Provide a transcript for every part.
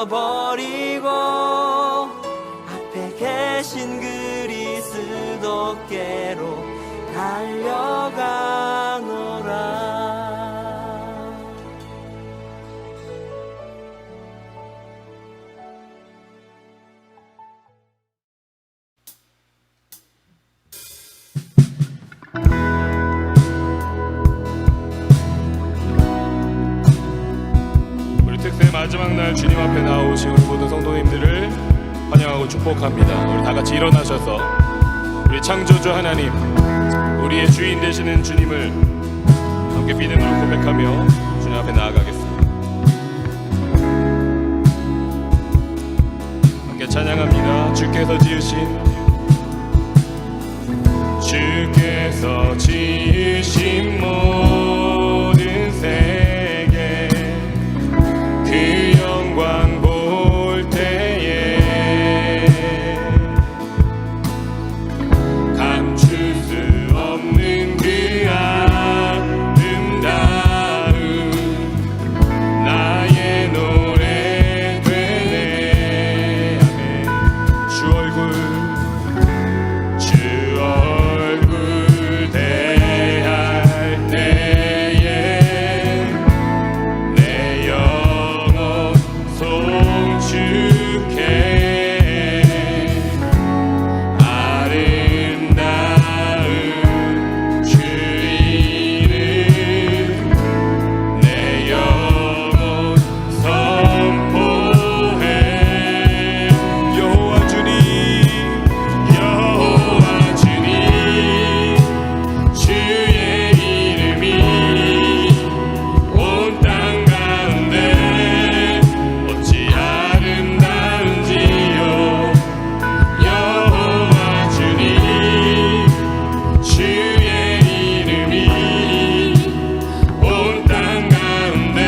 잊어버리고 앞에 계신 그리스도께로 달려가노라. 마지막 날 주님 앞에 나오신 우리 모든 성도님들을 환영하고 축복합니다. 우리 다 같이 일어나셔서 우리 창조주 하나님, 우리의 주인 되시는 주님을 함께 믿음으로 고백하며 주님 앞에 나아가겠습니다. 함께 찬양합니다. 주께서 지으신 모든 세계 그 영광 볼 때에 감출 수 없는 그 아름다움 나의 노래 되네. 아멘. 주 얼굴 대할 때에 내 영혼 송축해. 아름다운 주 이름 내 영혼 선포해. 여호와 주님 주의 이름이 온 땅 가운데 어찌 아름다운지요. 여호와 주님 주의 이름이 온 땅 가운데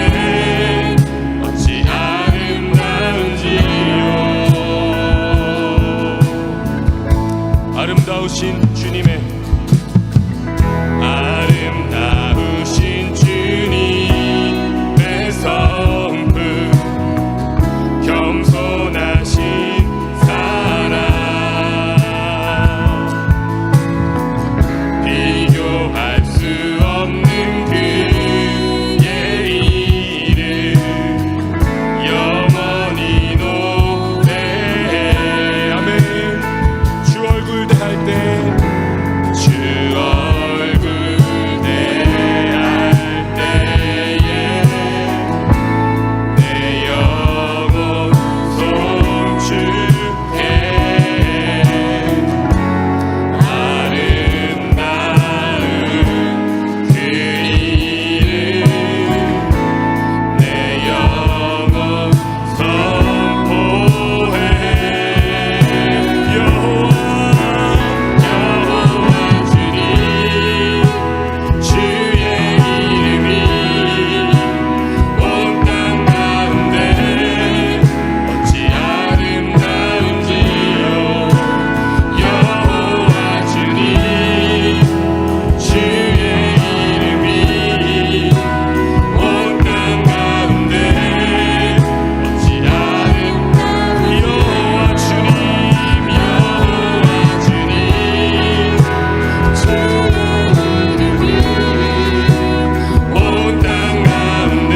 어찌 아름다운지요. 아름다우신 주님의 주님의 성품 겸손하신 사랑 비교할 수 없는 그의 이름 영원히 노래해. 아멘. 주 얼굴 대할 때 주 얼굴 대할 때에 내 영혼 송축해. 아름다운 그 이름 내 영혼 선포해. 여호와 주님 주의 이름이 온 땅 가운데 어찌 아름다운지요. 여호와 주님 주의 이름이 온 땅 가운데 어찌 아름다운지요. 여호와 주님 온 땅 가운데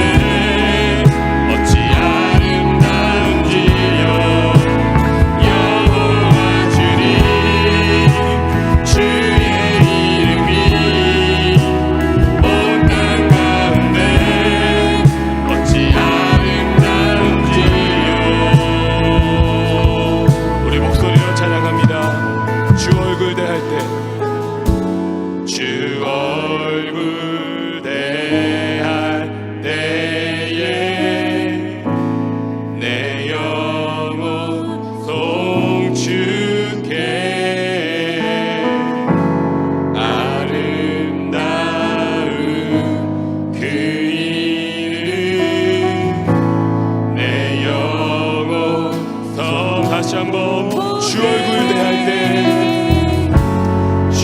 어찌 아름다운지요. 여호와 주님 주의 이름이 온 땅 가운데 어찌 아름다운지요. 우리 목소리로 찬양합니다. 주 얼굴 대할 때 주 얼굴 대할 때에 내 영혼 송축해. 아름다운 그 이름 내 영혼 성. 다시 한번 주 얼굴 대할 때 주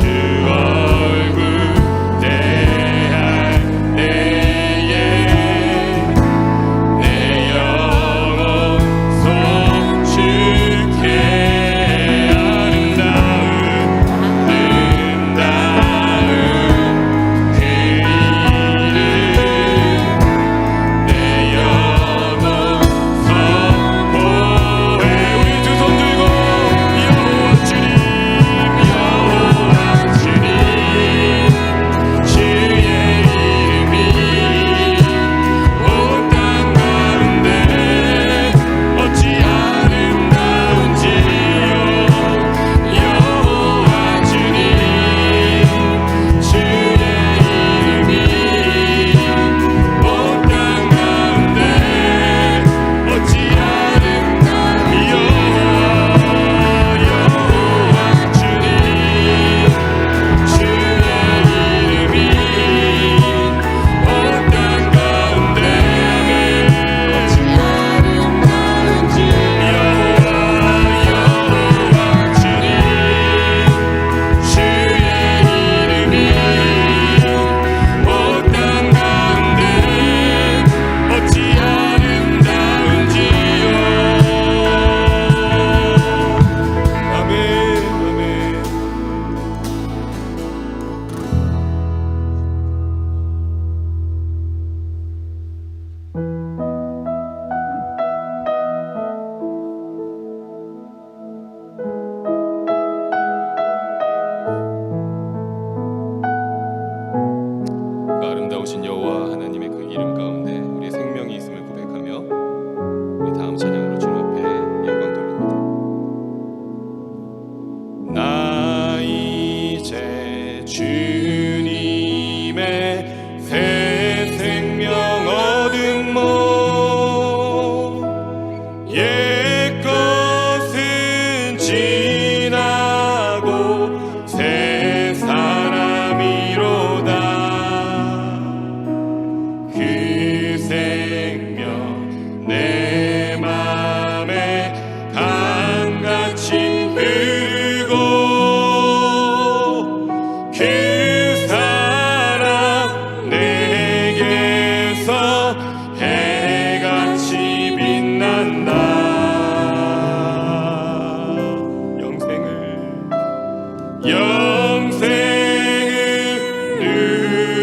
영생을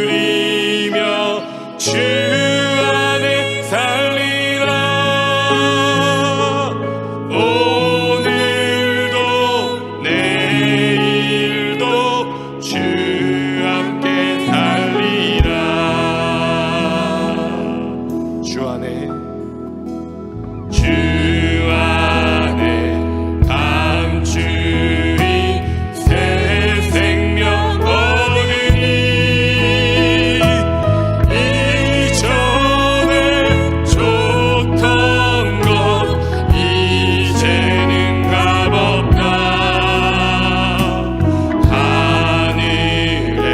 누리며 주 안에 살리라. 오늘도 내일도 주 함께 살리라. 주 안에 감추인 새 생명 얻으니 이전에 좋던 것 이제는 값없다. 하늘의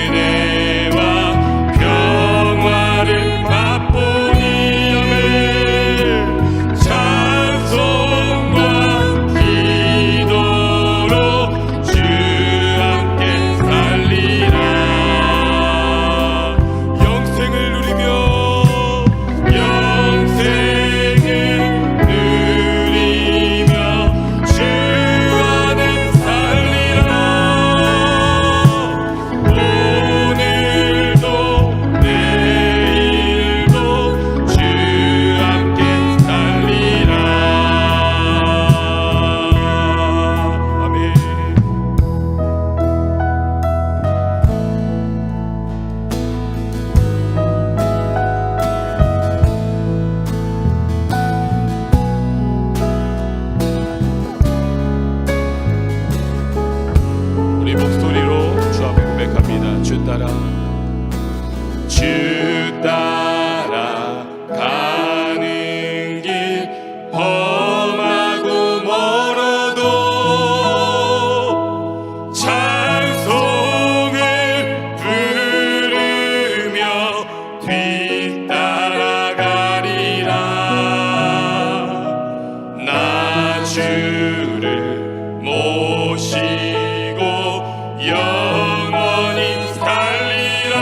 은혜와 평화를 맛보니 찬송과 기도로 주 함께 살리라. 영생을 누리며 주 안에 살리라. 오늘도 내일도 주 함께 살리라. 아멘. 우리 목소리로 주 앞에 고백합니다. 주 따라 가는 길 험하고 멀어도 찬송을 부르며 뒤따라가리라. 나 주를 모시고 영원히 살리라.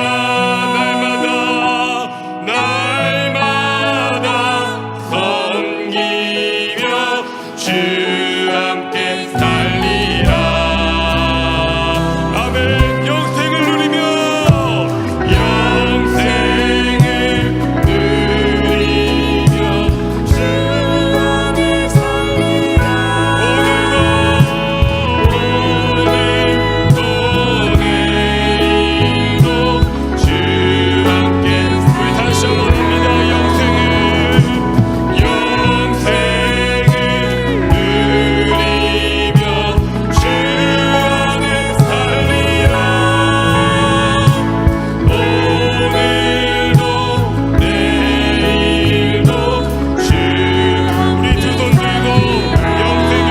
날마다 섬기며 주 함께 살리라. 아멘. 영생을 누리며 주 안에 살리라. 오늘도 내일도 주 함께. 우리 다시 한번 합니다. 영생을 누리며 주 안에 살리라. 오늘도 내일도 주. 우리 두 손 들고 영생을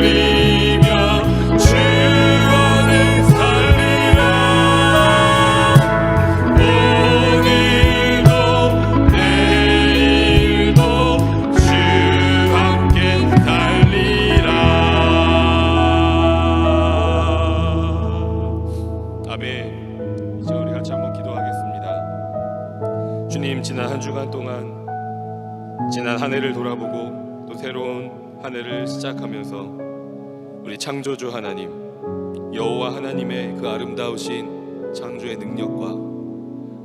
누리며 주 안에 살리라. 오늘도 내일도 주 함께 살리라. 아멘. 이제 우리 같이 한번 기도하겠습니다. 주님, 지난 한 주간 동안 지난 한 해를 돌아보고 또 새로운 한 해를 시작하면서 우리 창조주 하나님, 여호와 하나님의 그 아름다우신 창조의 능력과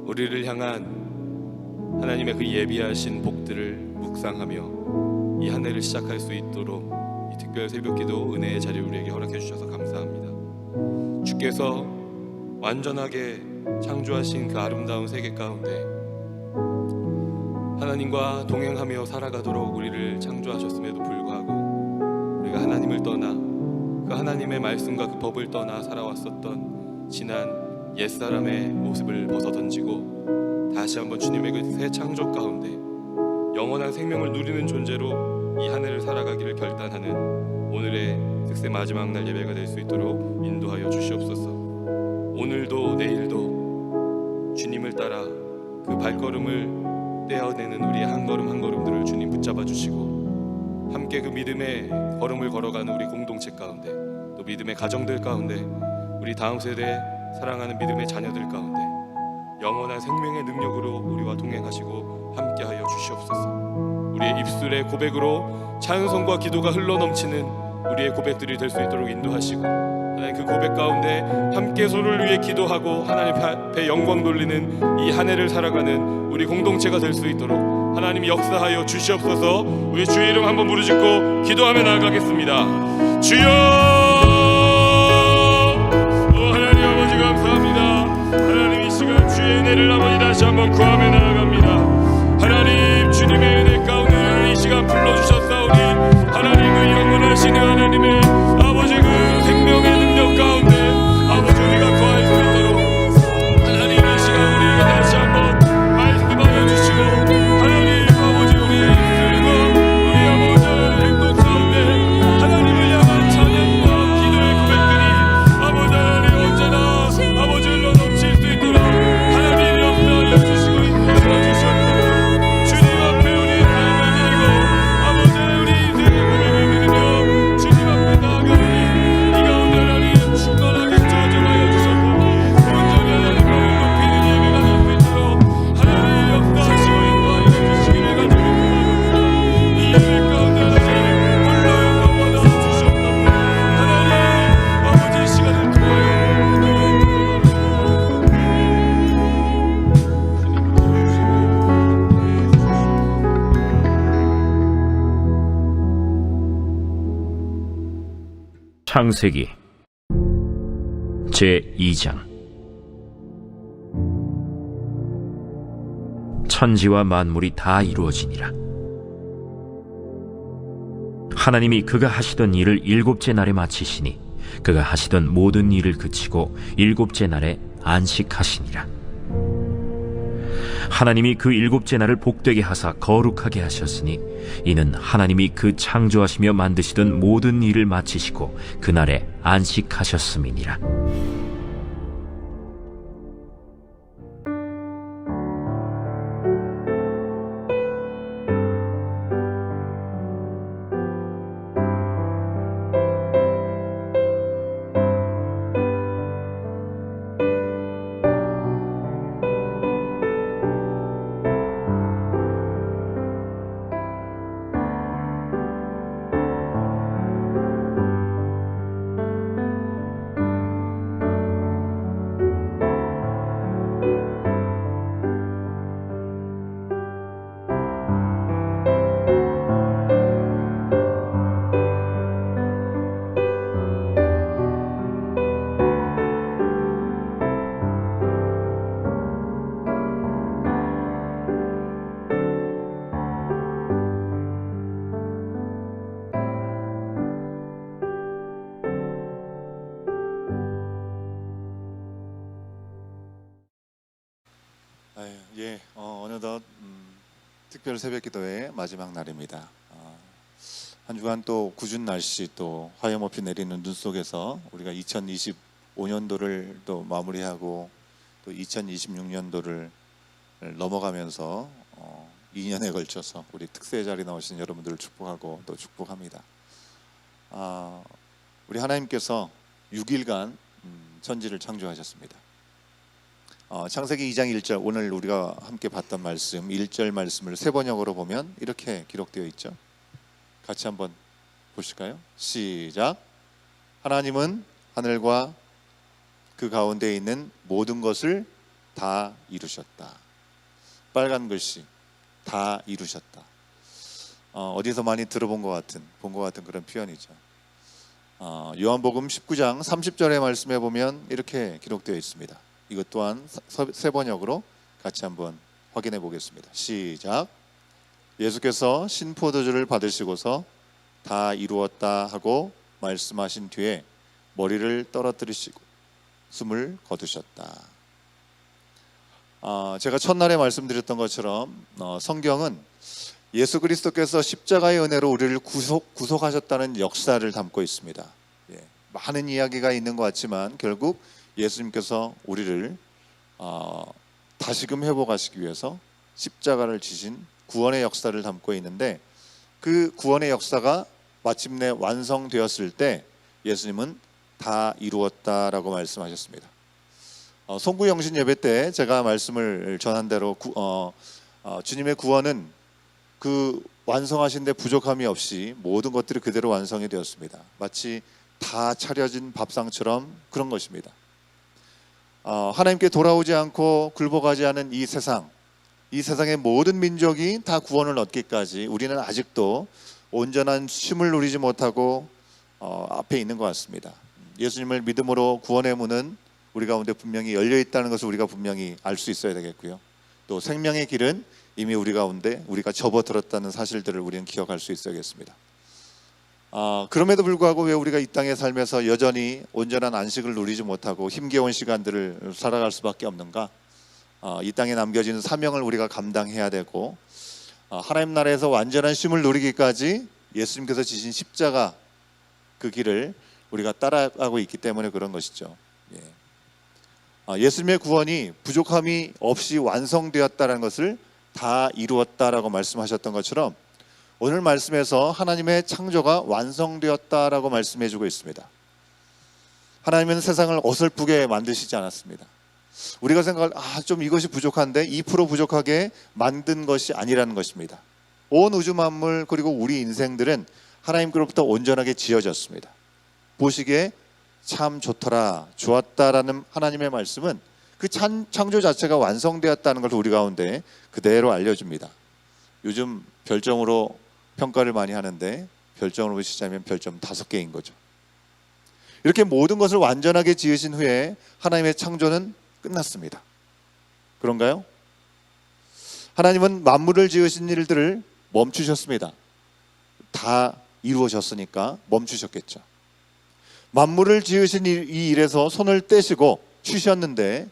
우리를 향한 하나님의 그 예비하신 복들을 묵상하며 이 한 해를 시작할 수 있도록 이 특별 새벽기도 은혜의 자리를 우리에게 허락해 주셔서 감사합니다. 주께서 완전하게 창조하신 그 아름다운 세계 가운데 하나님과 동행하며 살아가도록 우리를 창조하셨음에도 불구하고 우리가 하나님을 떠나 그 하나님의 말씀과 그 법을 떠나 살아왔었던 지난 옛사람의 모습을 벗어던지고 다시 한번 주님의 그 새 창조 가운데 영원한 생명을 누리는 존재로 이 한 해를 살아가기를 결단하는 오늘의 특세 마지막 날 예배가 될 수 있도록 인도하여 주시옵소서. 오늘도 내일도 주님을 따라 그 발걸음을 떼어내는 우리의 한 걸음 한 걸음들을 주님 붙잡아 주시고 함께 그 믿음의 걸음을 걸어가는 우리 공동체 가운데 또 믿음의 가정들 가운데 우리 다음 세대 사랑하는 믿음의 자녀들 가운데 영원한 생명의 능력으로 우리와 동행하시고 함께하여 주시옵소서. 우리 우리의 입술의 고백으로 찬송과 기도가 흘러넘치는 우리의 고백들이 될 수 있도록 인도하시고, 하나님 그 고백 가운데 함께 서로를 위해 기도하고 하나님 앞에 영광 돌리는 이 한 해를 살아가는 우리 공동체가 될 수 있도록 하나님이 역사하여 주시옵소서. 우리 주의 이름 한번 부르짖고 기도하며 나아가겠습니다. 주여! 하나님 아버지 감사합니다. 하나님 이 시간 주의 은혜를 아버지 다시 한번 구하며 나아갑니다. 하나님 주님의 은혜 가운데 이 시간 불러주셨사오니 하나님 그 영원하시는 하나님의 아버지 그 생명의 능력 가운데 아버지 우리가 거할 수 있도록 하나님 이 시간 우리에게 다시 한번 말씀하여 주시고, 하나님 아버지 우리의 입술과 우리 아버지의 행동 가운데 하나님을 향한 찬양과 기도의 고백들이 아버지 하나님 언제나 아버지 흘러넘칠 수 있도록 하나님 역사하여 주시고 인도하여 주시옵소서. 주님 앞에 우리 삶을 드리고 아버지 우리 인생의 고백을 드리며 주님 앞에 나아가니 이 가운데 하나님 충만하게 저주하여 주셔서 온전히 하나님을 높이는 예배가 될 수 있도록 하나님 역사하시고 인도하여 주시기를 간절히 이 예배 가운데 하나님 홀로 영광받아 주시옵소서. 하나님 아버지 이 시간을 통하여 창세기 제2장. 천지와 만물이 다 이루어지니라. 하나님이 그가 하시던 일을 일곱째 날에 마치시니 그가 하시던 모든 일을 그치고 일곱째 날에 안식하시니라. 하나님이 그 일곱째 날을 복되게 하사 거룩하게 하셨으니 이는 하나님이 그 창조하시며 만드시던 모든 일을 마치시고 그날에 안식하셨음이니라. 어느덧 특별 새벽기도의 마지막 날입니다. 한 주간 또 궂은 날씨, 또 화염없이 내리는 눈 속에서 우리가 2025년도를 또 마무리하고 또 2026년도를 넘어가면서 2년에 걸쳐서 우리 특세 자리 나오신 여러분들을 축복하고 또 축복합니다. 우리 하나님께서 6일간 천지를 창조하셨습니다. 창세기 2장 1절, 오늘 우리가 함께 봤던 말씀 1절 말씀을 세 번역으로 보면 이렇게 기록되어 있죠. 같이 한번 보실까요? 시작. 하나님은 하늘과 그 가운데 있는 모든 것을 다 이루셨다. 빨간 글씨, 다 이루셨다. 어디서 많이 들어본 것 같은, 본 것 같은 그런 표현이죠. 요한복음 19장 30절의 말씀에 보면 이렇게 기록되어 있습니다. 이것 또한 세 번역으로 같이 한번 확인해 보겠습니다. 시작. 예수께서 신포도주를 받으시고서 다 이루었다 하고 말씀하신 뒤에 머리를 떨어뜨리시고 숨을 거두셨다. 제가 첫날에 말씀드렸던 것처럼 성경은 예수 그리스도께서 십자가의 은혜로 우리를 구속하셨다는 역사를 담고 있습니다. 많은 이야기가 있는 것 같지만 결국 예수님께서 우리를 다시금 회복하시기 위해서 십자가를 지신 구원의 역사를 담고 있는데, 그 구원의 역사가 마침내 완성되었을 때 예수님은 다 이루었다라고 말씀하셨습니다. 송구영신 예배 때 제가 말씀을 전한 대로 주님의 구원은 그 완성하신 데 부족함이 없이 모든 것들이 그대로 완성이 되었습니다. 마치 다 차려진 밥상처럼 그런 것입니다. 하나님께 돌아오지 않고 굴복하지 않은 이 세상의 모든 민족이 다 구원을 얻기까지 우리는 아직도 온전한 쉼을 누리지 못하고 앞에 있는 것 같습니다. 예수님을 믿음으로 구원의 문은 우리 가운데 분명히 열려 있다는 것을 우리가 분명히 알 수 있어야 되겠고요. 또 생명의 길은 이미 우리 가운데 우리가 접어들었다는 사실들을 우리는 기억할 수 있어야겠습니다. 그럼에도 불구하고 왜 우리가 이 땅에 살면서 여전히 온전한 안식을 누리지 못하고 힘겨운 시간들을 살아갈 수밖에 없는가? 이 땅에 남겨진 사명을 우리가 감당해야 되고 하나님 나라에서 완전한 쉼을 누리기까지 예수님께서 지신 십자가 그 길을 우리가 따라가고 있기 때문에 그런 것이죠. 예수님의 구원이 부족함이 없이 완성되었다는 것을 다 이루었다라고 말씀하셨던 것처럼 오늘 말씀에서 하나님의 창조가 완성되었다라고 말씀해주고 있습니다. 하나님은 세상을 어설프게 만드시지 않았습니다. 우리가 생각할 좀 이것이 부족한데 2% 부족하게 만든 것이 아니라는 것입니다. 온 우주 만물 그리고 우리 인생들은 하나님께로부터 온전하게 지어졌습니다. 보시기에 참 좋더라, 좋았다라는 하나님의 말씀은 그 창조 자체가 완성되었다는 것을 우리 가운데 그대로 알려줍니다. 요즘 별점으로 평가를 많이 하는데 별점으로 보시자면 별점 5개인 거죠. 이렇게 모든 것을 완전하게 지으신 후에 하나님의 창조는 끝났습니다. 그런가요? 하나님은 만물을 지으신 일들을 멈추셨습니다. 다 이루어졌으니까 멈추셨겠죠. 만물을 지으신 이 일에서 손을 떼시고 쉬셨는데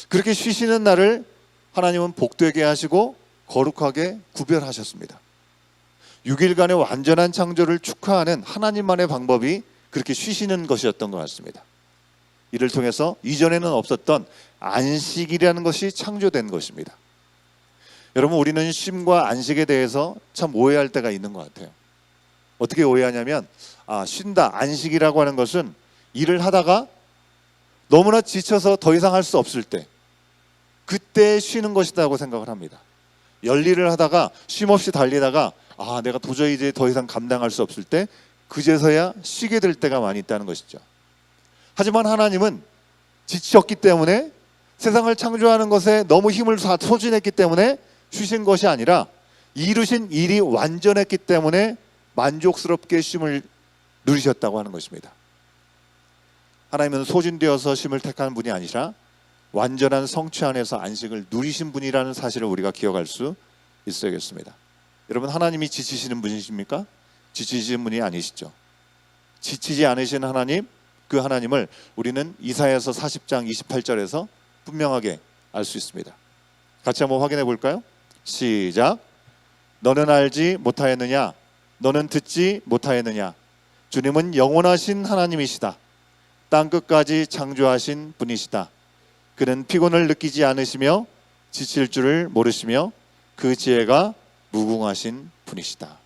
그렇게 쉬시는 날을 하나님은 복되게 하시고 거룩하게 구별하셨습니다. 6일간의 완전한 창조를 축하하는 하나님만의 방법이 그렇게 쉬시는 것이었던 것 같습니다. 이를 통해서 이전에는 없었던 안식이라는 것이 창조된 것입니다. 여러분, 우리는 쉼과 안식에 대해서 참 오해할 때가 있는 것 같아요. 어떻게 오해하냐면 쉰다, 안식이라고 하는 것은 일을 하다가 너무나 지쳐서 더 이상 할 수 없을 때 그때 쉬는 것이라고 생각을 합니다. 열일을 하다가 쉼없이 달리다가 내가 도저히 이제 더 이상 감당할 수 없을 때 그제서야 쉬게 될 때가 많이 있다는 것이죠. 하지만 하나님은 지쳤기 때문에 세상을 창조하는 것에 너무 힘을 다 소진했기 때문에 쉬신 것이 아니라 이루신 일이 완전했기 때문에 만족스럽게 쉼을 누리셨다고 하는 것입니다. 하나님은 소진되어서 쉼을 택한 분이 아니라 완전한 성취 안에서 안식을 누리신 분이라는 사실을 우리가 기억할 수 있어야겠습니다. 여러분, 하나님이 지치시는 분이십니까? 지치시는 분이 아니시죠. 지치지 않으신 하나님, 그 하나님을 우리는 이사야서 40장 28절에서 분명하게 알 수 있습니다. 같이 한번 확인해 볼까요? 시작. 너는 알지 못하였느냐? 너는 듣지 못하였느냐? 주님은 영원하신 하나님이시다. 땅끝까지 창조하신 분이시다. 그는 피곤을 느끼지 않으시며 지칠 줄을 모르시며 그 지혜가 무궁하신 분이시다.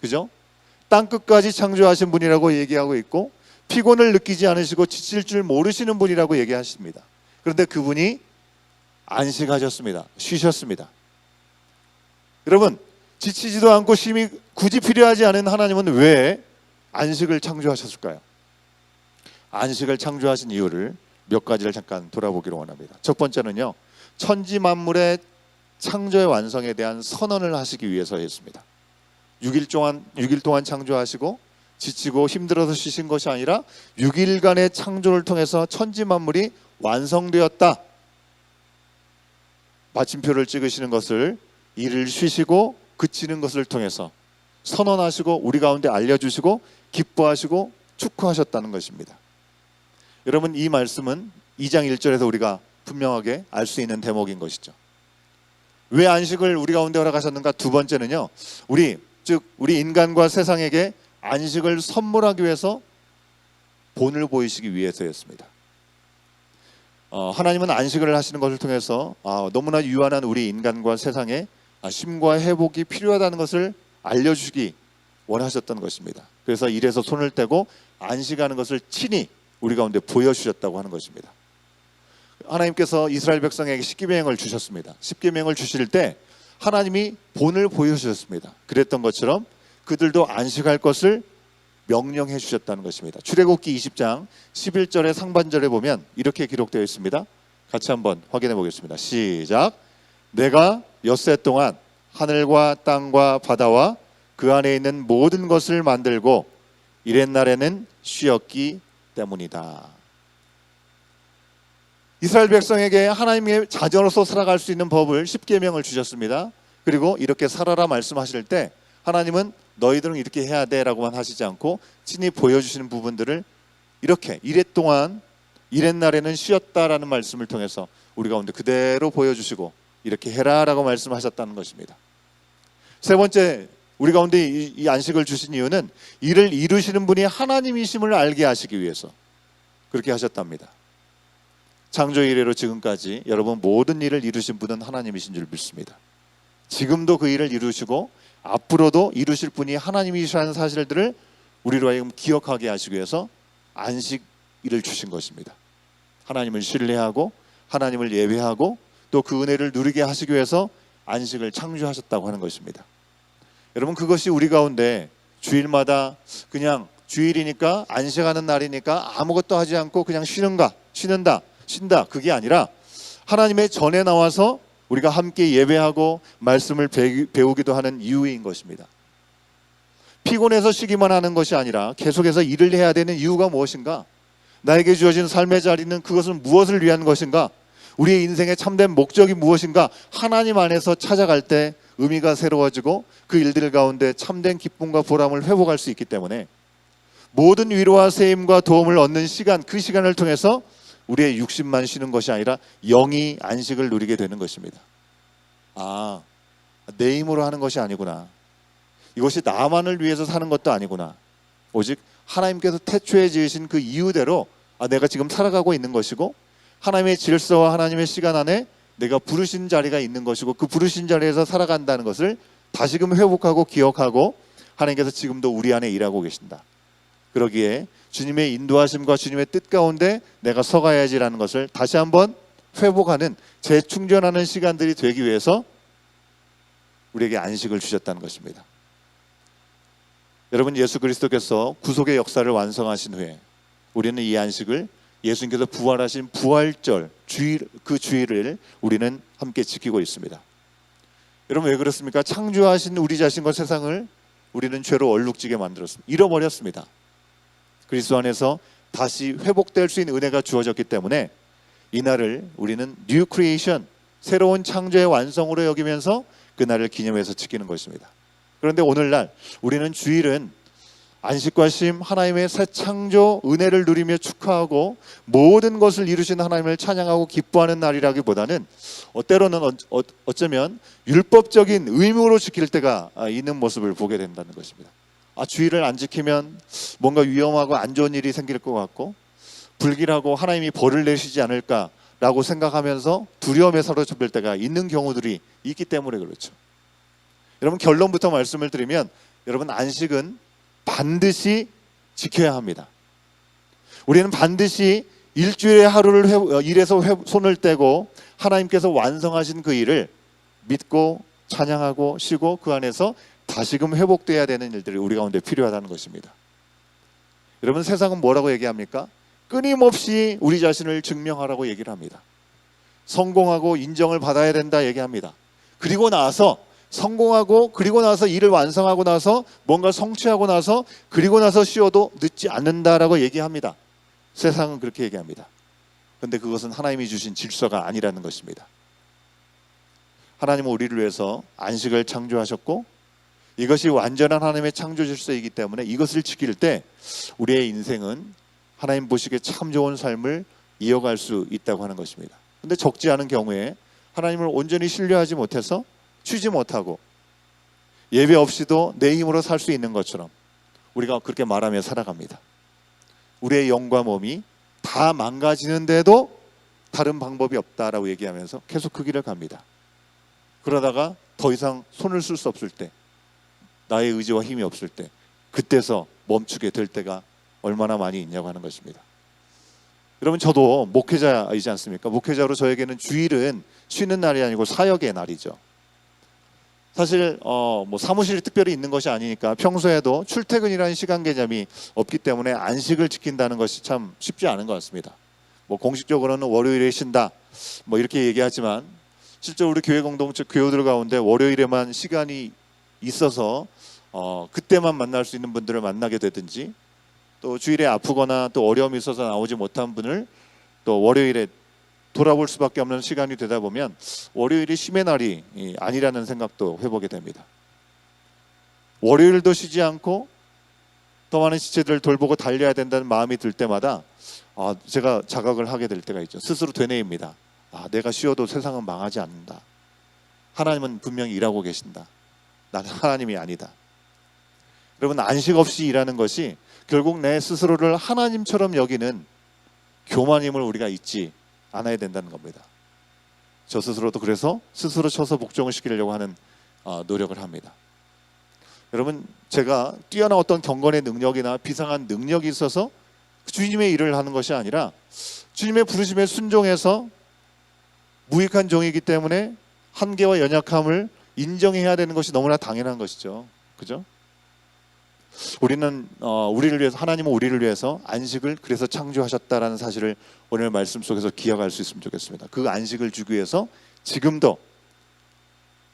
그죠? 땅끝까지 창조하신 분이라고 얘기하고 있고 피곤을 느끼지 않으시고 지칠 줄 모르시는 분이라고 얘기하십니다. 그런데 그분이 안식하셨습니다. 쉬셨습니다. 여러분, 지치지도 않고 쉼이 굳이 필요하지 않은 하나님은 왜 안식을 창조하셨을까요? 안식을 창조하신 이유를 몇 가지를 잠깐 돌아보기로 원합니다. 첫 번째는요, 천지 만물의 창조의 완성에 대한 선언을 하시기 위해서였습니다. 6일 동안 창조하시고 지치고 힘들어서 쉬신 것이 아니라 6일간의 창조를 통해서 천지 만물이 완성되었다. 마침표를 찍으시는 것을 일을 쉬시고 그치는 것을 통해서 선언하시고 우리 가운데 알려주시고 기뻐하시고 축하하셨다는 것입니다. 여러분, 이 말씀은 2장 1절에서 우리가 분명하게 알 수 있는 대목인 것이죠. 왜 안식을 우리 가운데 허락하셨는가? 두 번째는요, 우리 인간과 세상에게 안식을 선물하기 위해서 본을 보이시기 위해서였습니다. 하나님은 안식을 하시는 것을 통해서 너무나 유한한 우리 인간과 세상에 쉼과 회복이 필요하다는 것을 알려주시기 원하셨던 것입니다. 그래서 일에서 손을 떼고 안식하는 것을 친히 우리 가운데 보여주셨다고 하는 것입니다. 하나님께서 이스라엘 백성에게 십계명을 주셨습니다. 십계명을 주실 때 하나님이 본을 보여주셨습니다. 그랬던 것처럼 그들도 안식할 것을 명령해 주셨다는 것입니다. 출애굽기 20장 11절의 상반절에 보면 이렇게 기록되어 있습니다. 같이 한번 확인해 보겠습니다. 시작. 내가 엿새 동안 하늘과 땅과 바다와 그 안에 있는 모든 것을 만들고 이렛날에는 쉬었기 때문이다. 이스라엘 백성에게 하나님의 자녀로서 살아갈 수 있는 법을 10계명을 주셨습니다. 그리고 이렇게 살아라 말씀하실 때 하나님은 너희들은 이렇게 해야 돼 라고만 하시지 않고 친히 보여주시는 부분들을 이렇게 이렛날에는 쉬었다라는 말씀을 통해서 우리 가운데 그대로 보여주시고 이렇게 해라 라고 말씀하셨다는 것입니다. 세 번째, 우리 가운데 이 안식을 주신 이유는 이를 이루시는 분이 하나님이심을 알게 하시기 위해서 그렇게 하셨답니다. 창조 이래로 지금까지 여러분 모든 일을 이루신 분은 하나님이신 줄 믿습니다. 지금도 그 일을 이루시고 앞으로도 이루실 분이 하나님이시라는 사실들을 우리로 하여금 기억하게 하시기 위해서 안식일을 주신 것입니다. 하나님을 신뢰하고 하나님을 예배하고 또 그 은혜를 누리게 하시기 위해서 안식을 창조하셨다고 하는 것입니다. 여러분, 그것이 우리 가운데 주일마다 그냥 주일이니까 안식하는 날이니까 아무것도 하지 않고 그냥 쉰다 그게 아니라 하나님의 전에 나와서 우리가 함께 예배하고 말씀을 배우기도 하는 이유인 것입니다. 피곤해서 쉬기만 하는 것이 아니라 계속해서 일을 해야 되는 이유가 무엇인가? 나에게 주어진 삶의 자리는 그것은 무엇을 위한 것인가? 우리의 인생의 참된 목적이 무엇인가? 하나님 안에서 찾아갈 때 의미가 새로워지고 그 일들 가운데 참된 기쁨과 보람을 회복할 수 있기 때문에 모든 위로와 세임과 도움을 얻는 시간, 그 시간을 통해서 우리의 육신만 쉬는 것이 아니라 영이 안식을 누리게 되는 것입니다. 아, 내 힘으로 하는 것이 아니구나. 이것이 나만을 위해서 사는 것도 아니구나. 오직 하나님께서 태초에 지으신 그 이유대로 내가 지금 살아가고 있는 것이고 하나님의 질서와 하나님의 시간 안에 내가 부르신 자리가 있는 것이고 그 부르신 자리에서 살아간다는 것을 다시금 회복하고 기억하고 하나님께서 지금도 우리 안에 일하고 계신다. 그러기에 주님의 인도하심과 주님의 뜻 가운데 내가 서가야지라는 것을 다시 한번 회복하는 재충전하는 시간들이 되기 위해서 우리에게 안식을 주셨다는 것입니다. 여러분, 예수 그리스도께서 구속의 역사를 완성하신 후에 우리는 이 안식을 예수님께서 부활하신 부활절 주일, 그 주일을 우리는 함께 지키고 있습니다. 여러분, 왜 그렇습니까? 창조하신 우리 자신과 세상을 우리는 죄로 얼룩지게 만들었습니다. 잃어버렸습니다. 그리스도 안에서 다시 회복될 수 있는 은혜가 주어졌기 때문에 이날을 우리는 뉴 크리에이션, 새로운 창조의 완성으로 여기면서 그날을 기념해서 지키는 것입니다. 그런데 오늘날 우리는 주일은 안식과 쉼, 하나님의 새 창조 은혜를 누리며 축하하고 모든 것을 이루신 하나님을 찬양하고 기뻐하는 날이라기보다는 때로는 어쩌면 율법적인 의무로 지킬 때가 있는 모습을 보게 된다는 것입니다. 주일을 안 지키면 뭔가 위험하고 안 좋은 일이 생길 것 같고 불길하고 하나님이 벌을 내시지 않을까라고 생각하면서 두려움에 사로잡힐 때가 있는 경우들이 있기 때문에 그렇죠. 여러분, 결론부터 말씀을 드리면 여러분, 안식은 반드시 지켜야 합니다. 우리는 반드시 일주일에 하루를 일에서 손을 떼고 하나님께서 완성하신 그 일을 믿고 찬양하고 쉬고 그 안에서 다시금 회복돼야 되는 일들이 우리 가운데 필요하다는 것입니다. 여러분, 세상은 뭐라고 얘기합니까? 끊임없이 우리 자신을 증명하라고 얘기를 합니다. 성공하고 인정을 받아야 된다 얘기합니다. 그리고 나서 성공하고 그리고 나서 일을 완성하고 나서 뭔가 성취하고 나서 그리고 나서 쉬어도 늦지 않는다라고 얘기합니다. 세상은 그렇게 얘기합니다. 그런데 그것은 하나님이 주신 질서가 아니라는 것입니다. 하나님은 우리를 위해서 안식을 창조하셨고 이것이 완전한 하나님의 창조 질서이기 때문에 이것을 지킬 때 우리의 인생은 하나님 보시기에 참 좋은 삶을 이어갈 수 있다고 하는 것입니다. 그런데 적지 않은 경우에 하나님을 온전히 신뢰하지 못해서 쉬지 못하고 예배 없이도 내 힘으로 살 수 있는 것처럼 우리가 그렇게 말하며 살아갑니다. 우리의 영과 몸이 다 망가지는데도 다른 방법이 없다라고 얘기하면서 계속 그 길을 갑니다. 그러다가 더 이상 손을 쓸 수 없을 때, 나의 의지와 힘이 없을 때, 그때서 멈추게 될 때가 얼마나 많이 있냐고 하는 것입니다. 여러분, 저도 목회자이지 않습니까? 목회자로 저에게는 주일은 쉬는 날이 아니고 사역의 날이죠. 사실 뭐 사무실이 특별히 있는 것이 아니니까 평소에도 출퇴근이라는 시간 개념이 없기 때문에 안식을 지킨다는 것이 참 쉽지 않은 것 같습니다. 뭐 공식적으로는 월요일에 쉰다 뭐 이렇게 얘기하지만 실제 우리 교회 공동체 교우들 가운데 월요일에만 시간이 있어서 그때만 만날 수 있는 분들을 만나게 되든지, 또 주일에 아프거나 또 어려움이 있어서 나오지 못한 분을 또 월요일에 돌아볼 수밖에 없는 시간이 되다 보면 월요일이 쉼의 날이 아니라는 생각도 해보게 됩니다. 월요일도 쉬지 않고 더 많은 지체들을 돌보고 달려야 된다는 마음이 들 때마다 제가 자각을 하게 될 때가 있죠. 스스로 되뇌입니다. 내가 쉬어도 세상은 망하지 않는다. 하나님은 분명히 일하고 계신다. 나는 하나님이 아니다. 여러분, 안식 없이 일하는 것이 결국 내 스스로를 하나님처럼 여기는 교만임을 우리가 잊지 않아야 된다는 겁니다. 저 스스로도 그래서 스스로 쳐서 복종을 시키려고 하는 노력을 합니다. 여러분, 제가 뛰어난 어떤 경건의 능력이나 비상한 능력이 있어서 주님의 일을 하는 것이 아니라 주님의 부르심에 순종해서 무익한 종이기 때문에 한계와 연약함을 인정해야 되는 것이 너무나 당연한 것이죠. 그죠? 우리는 우리를 위해서, 하나님은 우리를 위해서 안식을 그래서 창조하셨다라는 사실을 오늘 말씀 속에서 기억할 수 있으면 좋겠습니다. 그 안식을 주기 위해서 지금도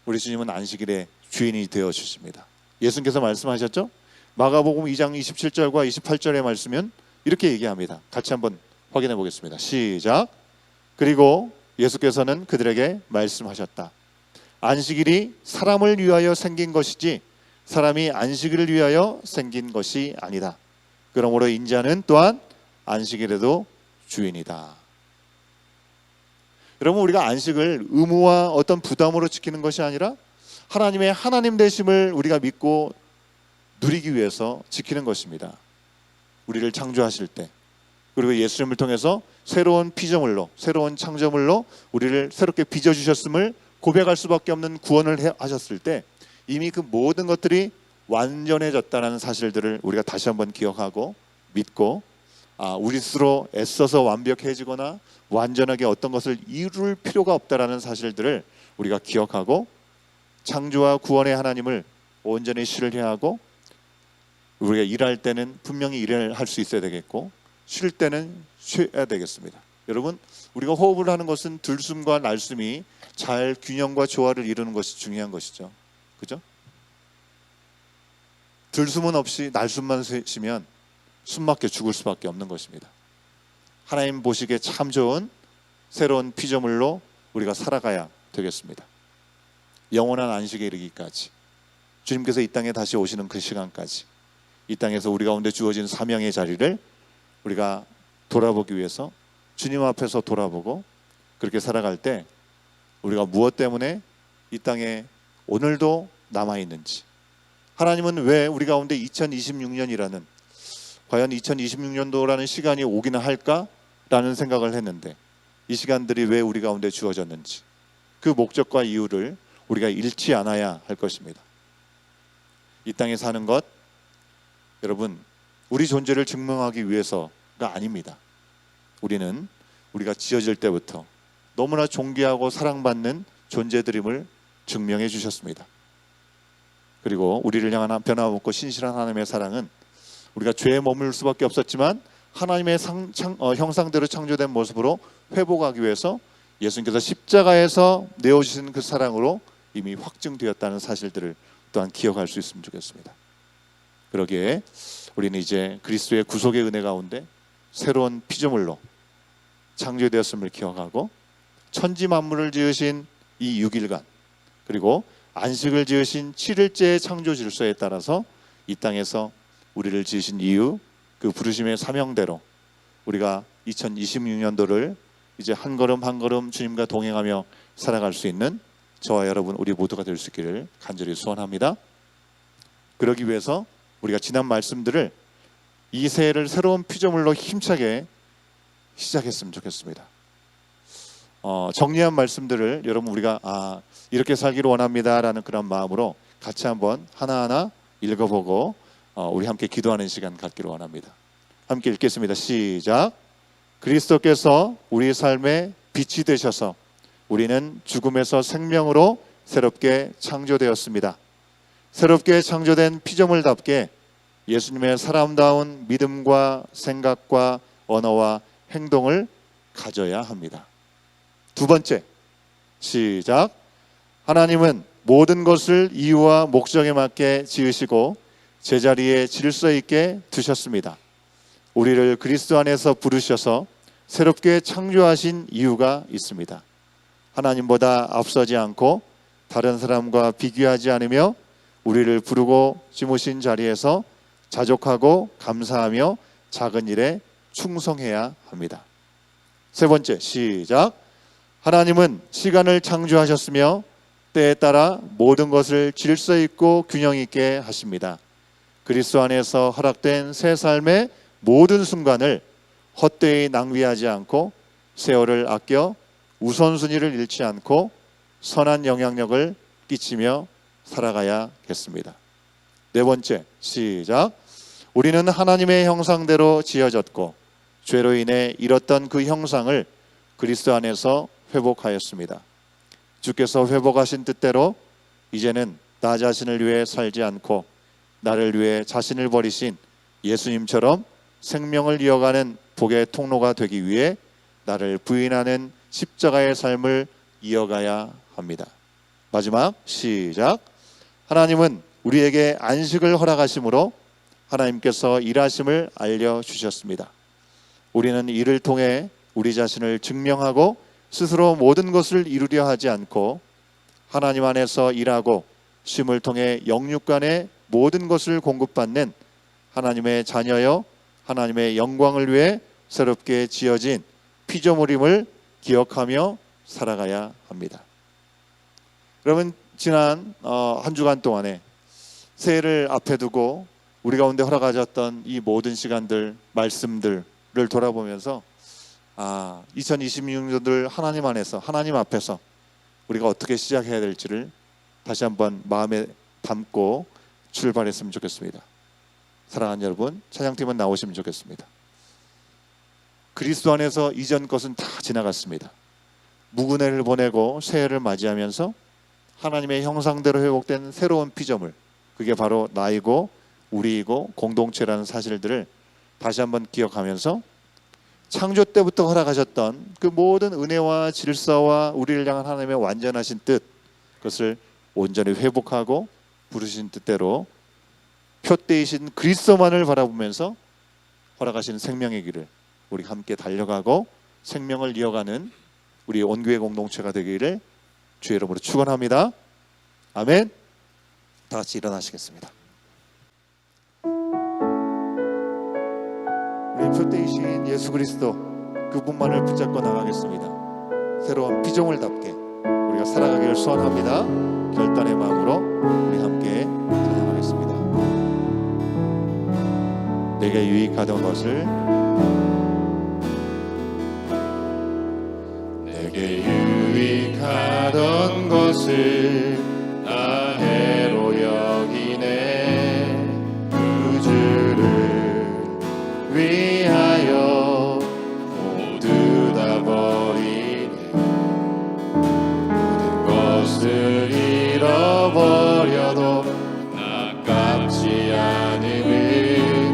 우리 주님은 안식일의 주인이 되어 주십니다. 예수님께서 말씀하셨죠? 마가복음 2장 27절과 28절의 말씀은 이렇게 얘기합니다. 같이 한번 확인해 보겠습니다. 시작. 그리고 예수께서는 그들에게 말씀하셨다. 안식일이 사람을 위하여 생긴 것이지 사람이 안식일을 위하여 생긴 것이 아니다. 그러므로 인자는 또한 안식일에도 주인이다. 여러분, 우리가 안식을 의무와 어떤 부담으로 지키는 것이 아니라 하나님의 하나님 되심을 우리가 믿고 누리기 위해서 지키는 것입니다. 우리를 창조하실 때, 그리고 예수님을 통해서 새로운 피조물로, 새로운 창조물로 우리를 새롭게 빚어주셨음을 고백할 수밖에 없는 구원을 하셨을 때 이미 그 모든 것들이 완전해졌다는 사실들을 우리가 다시 한번 기억하고 믿고, 우리 스스로 애써서 완벽해지거나 완전하게 어떤 것을 이룰 필요가 없다라는 사실들을 우리가 기억하고 창조와 구원의 하나님을 온전히 신뢰하고, 우리가 일할 때는 분명히 일을 할 수 있어야 되겠고 쉴 때는 쉬어야 되겠습니다. 여러분, 우리가 호흡을 하는 것은 들숨과 날숨이 잘 균형과 조화를 이루는 것이 중요한 것이죠. 그죠? 들숨은 없이 날숨만 쉬면 숨막혀 죽을 수밖에 없는 것입니다. 하나님 보시기에 참 좋은 새로운 피조물로 우리가 살아가야 되겠습니다. 영원한 안식에 이르기까지, 주님께서 이 땅에 다시 오시는 그 시간까지 이 땅에서 우리 가운데 주어진 사명의 자리를 우리가 돌아보기 위해서 주님 앞에서 돌아보고 그렇게 살아갈 때 우리가 무엇 때문에 이 땅에 오늘도 남아있는지, 하나님은 왜 우리 가운데 2026년이라는, 과연 2026년도라는 시간이 오기나 할까라는 생각을 했는데 이 시간들이 왜 우리 가운데 주어졌는지, 그 목적과 이유를 우리가 잃지 않아야 할 것입니다. 이 땅에 사는 것, 여러분, 우리 존재를 증명하기 위해서가 아닙니다. 우리는 우리가 지어질 때부터 너무나 존귀하고 사랑받는 존재들임을 증명해 주셨습니다. 그리고 우리를 향한 변함없고 신실한 하나님의 사랑은 우리가 죄에 머물 수밖에 없었지만 하나님의 형상대로 창조된 모습으로 회복하기 위해서 예수님께서 십자가에서 내어주신 그 사랑으로 이미 확증되었다는 사실들을 또한 기억할 수 있으면 좋겠습니다. 그러기에 우리는 이제 그리스도의 구속의 은혜 가운데 새로운 피조물로 창조되었음을 기억하고, 천지 만물을 지으신 이 6일간, 그리고 안식을 지으신 7일째의 창조 질서에 따라서 이 땅에서 우리를 지으신 이유, 그 부르심의 사명대로 우리가 2026년도를 이제 한 걸음 한 걸음 주님과 동행하며 살아갈 수 있는 저와 여러분 우리 모두가 될 수 있기를 간절히 소원합니다. 그러기 위해서 우리가 지난 말씀들을 이 새해를 새로운 피조물로 힘차게 시작했으면 좋겠습니다. 정리한 말씀들을 여러분 우리가 이렇게 살기를 원합니다라는 그런 마음으로 같이 한번 하나하나 읽어보고 우리 함께 기도하는 시간 갖기를 원합니다. 함께 읽겠습니다. 시작. 그리스도께서 우리 삶의 빛이 되셔서 우리는 죽음에서 생명으로 새롭게 창조되었습니다. 새롭게 창조된 피조물답게 예수님의 사람다운 믿음과 생각과 언어와 행동을 가져야 합니다. 두 번째, 시작. 하나님은 모든 것을 이유와 목적에 맞게 지으시고 제자리에 질서 있게 두셨습니다. 우리를 그리스도 안에서 부르셔서 새롭게 창조하신 이유가 있습니다. 하나님보다 앞서지 않고 다른 사람과 비교하지 않으며 우리를 부르고 심으신 자리에서 자족하고 감사하며 작은 일에 충성해야 합니다. 세 번째, 시작. 하나님은 시간을 창조하셨으며 때에 따라 모든 것을 질서 있고 균형 있게 하십니다. 그리스도 안에서 허락된 새 삶의 모든 순간을 헛되이 낭비하지 않고 세월을 아껴 우선순위를 잃지 않고 선한 영향력을 끼치며 살아가야겠습니다. 네 번째, 시작. 우리는 하나님의 형상대로 지어졌고 죄로 인해 잃었던 그 형상을 그리스도 안에서 회복하였습니다. 주께서 회복하신 뜻대로 이제는 나 자신을 위해 살지 않고 나를 위해 자신을 버리신 예수님처럼 생명을 이어가는 복의 통로가 되기 위해 나를 부인하는 십자가의 삶을 이어가야 합니다. 마지막, 시작. 하나님은 우리에게 안식을 허락하심으로 하나님께서 일하심을 알려주셨습니다. 우리는 이를 통해 우리 자신을 증명하고 스스로 모든 것을 이루려 하지 않고 하나님 안에서 일하고 쉼을 통해 영육 간의 모든 것을 공급받는 하나님의 자녀여 하나님의 영광을 위해 새롭게 지어진 피조물임을 기억하며 살아가야 합니다. 여러분, 지난 한 주간 동안에 새해를 앞에 두고 우리 가운데 허락하셨던 이 모든 시간들, 말씀들을 돌아보면서 2026년도를 하나님 안에서, 하나님 앞에서 우리가 어떻게 시작해야 될지를 다시 한번 마음에 담고 출발했으면 좋겠습니다. 사랑하는 여러분, 찬양팀은 나오시면 좋겠습니다. 그리스도 안에서 이전 것은 다 지나갔습니다. 무근해를 보내고 새해를 맞이하면서 하나님의 형상대로 회복된 새로운 피조물, 그게 바로 나이고 우리이고 공동체라는 사실들을 다시 한번 기억하면서 창조 때부터 허락하셨던 그 모든 은혜와 질서와 우리를 향한 하나님의 완전하신 뜻, 그것을 온전히 회복하고 부르신 뜻대로 표대이신 그리스도만을 바라보면서 허락하신 생명의 길을 우리 함께 달려가고 생명을 이어가는 우리 온교회 공동체가 되기를 주의 이름으로 축원합니다. 아멘. 다 같이 일어나시겠습니다. 우리 표대이신 예수 그리스도 그분만을 붙잡고 나가겠습니다. 새로운 피조물답게 우리가 살아가기를 소원합니다. 결단의 마음으로 우리 함께 찬양하겠습니다. 내게 유익하던 것을, 내게 유익하던 것을 나 해로 여기네. 우주를 위하여 모두 다 버리네. 모든 것을 잃어버려도 아깝지 않음은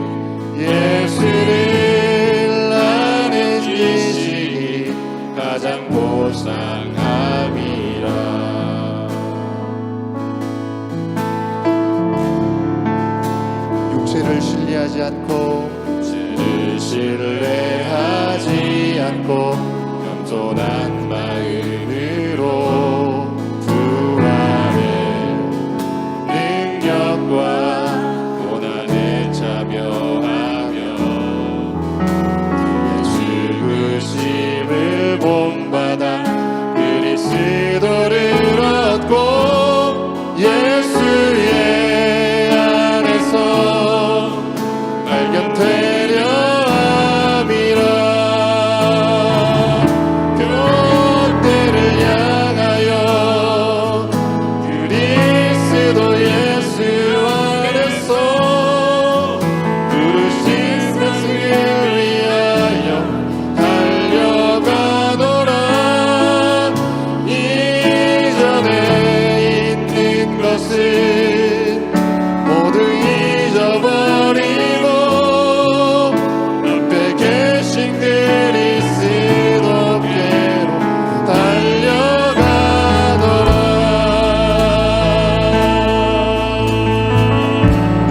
예수를 아는 지식이 가장 보상함이라. 육체를 신뢰하지 않고 신뢰하지 않고 겸손한 마음으로 부활의 능력과 고난에 참여하며 그의 죽으심을 본받아 그리스도를 얻고 예수의 안에서 발견되려 함이라. 표대를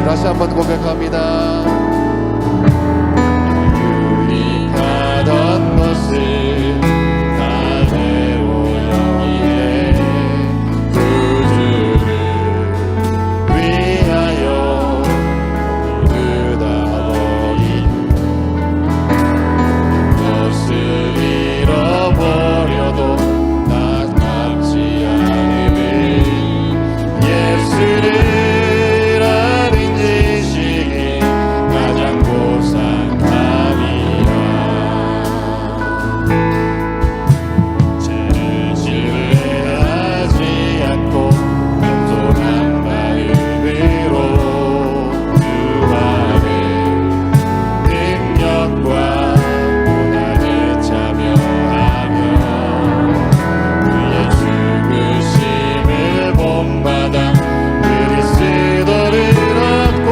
다시 한번 고백합니다. 유익하던 것을 다 배우려기에 구주를 위하여 모두 다 버린 것을 잃어버려도 나답지 않음을 예수를 아는 지식이 가장 고상함이라. 죄를 신뢰하지 않고 겸손한 마음으로 주 안에 능력과 고난에 참여하며 그의 죽으심을 본받아 그리스도를 얻고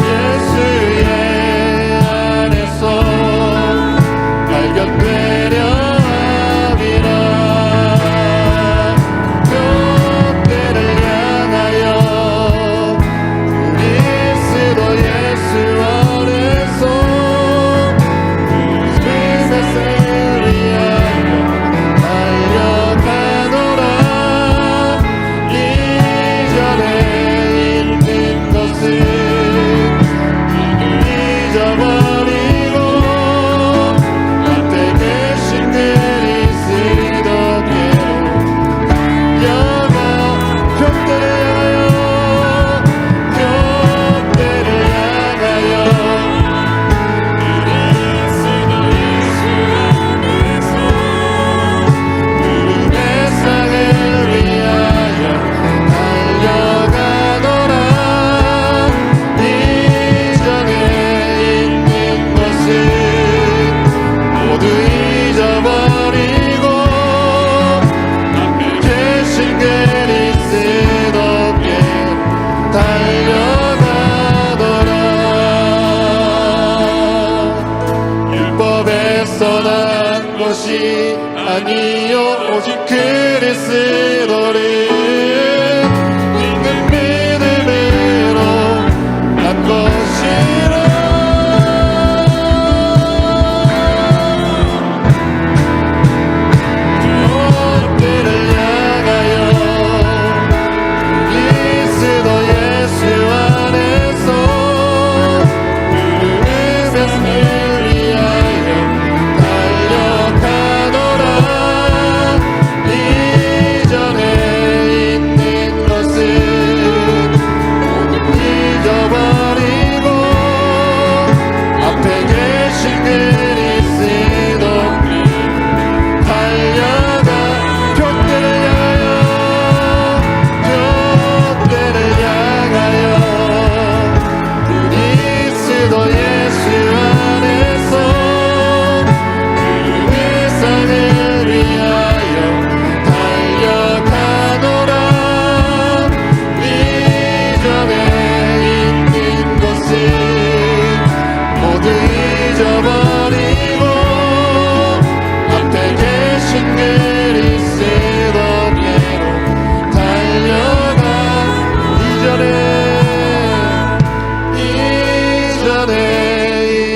예수의 안에서 발견되려 함이라. 뼈대를 향하여 그리스도 예수 안에서 그것을 위하여 달려가노라. 이전에 있는 것을 잊어버리고 앞에 계신 그리스도께로 달려가. 벽대를 향하여 그리스도 예수 안에서 구름의 상을 위하여 달려가노라. 이전에 있는 것은 모두 잊어버리고 앞에 계신 그리스도께 달려가노라. 율법에서 난 것이 아니요 오직 그리스도를 믿는 믿음으로 난 것이라. 뼈대를 향하여 그리스도 예수 안에서 구름의 상을 위하여 달려가노라. 이전에 있는 것은 모두 잊어버리고 앞에 계신 그리스도께 달려가. 벽대를 향하여 그리스도 예수 안에서 구름의 상을 위하여 달려가노라. 이전에 있는 것은 모두 잊어버리고 앞에 계신 그리스도께로 달려가. 이전에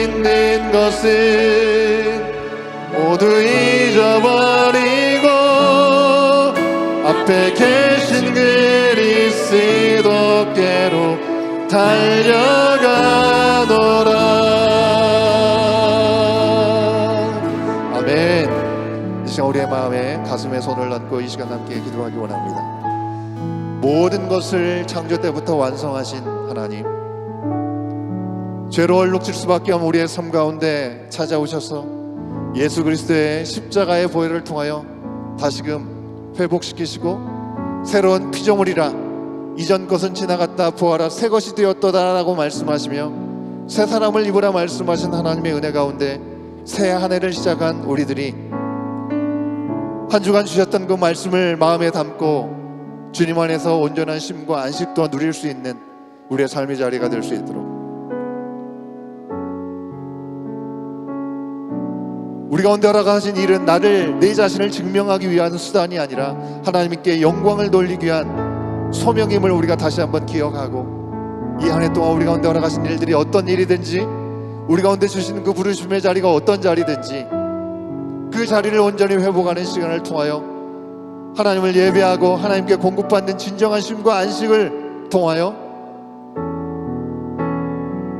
있는 것은 모두 잊어버리고 앞에 계신 그리스도께로 달려가노라. 아멘. 이 시간 우리의 마음에 가슴에 손을 얹고 이 시간 함께 기도하기 원합니다. 모든 것을 창조 때부터 완성하신 하나님, 죄로 얼룩질 수밖에 없는 우리의 삶 가운데 찾아오셔서 예수 그리스도의 십자가의 보혈을 통하여 다시금 회복시키시고 새로운 피조물이라 이전 것은 지나갔다 부활하 새 것이 되었도다라고 말씀하시며 새 사람을 입으라 말씀하신 하나님의 은혜 가운데 새 한 해를 시작한 우리들이 한 주간 주셨던 그 말씀을 마음에 담고 주님 안에서 온전한 쉼과 안식도 누릴 수 있는 우리의 삶의 자리가 될 수 있도록 우리 가운데 허락하신 일은 나를 내 자신을 증명하기 위한 수단이 아니라 하나님께 영광을 돌리기 위한 소명임을 우리가 다시 한번 기억하고 이 한 해 동안 우리 가운데 허락하신 일들이 어떤 일이든지, 우리 가운데 주시는 그 부르심의 자리가 어떤 자리든지 그 자리를 온전히 회복하는 시간을 통하여 하나님을 예배하고 하나님께 공급받는 진정한 쉼과 안식을 통하여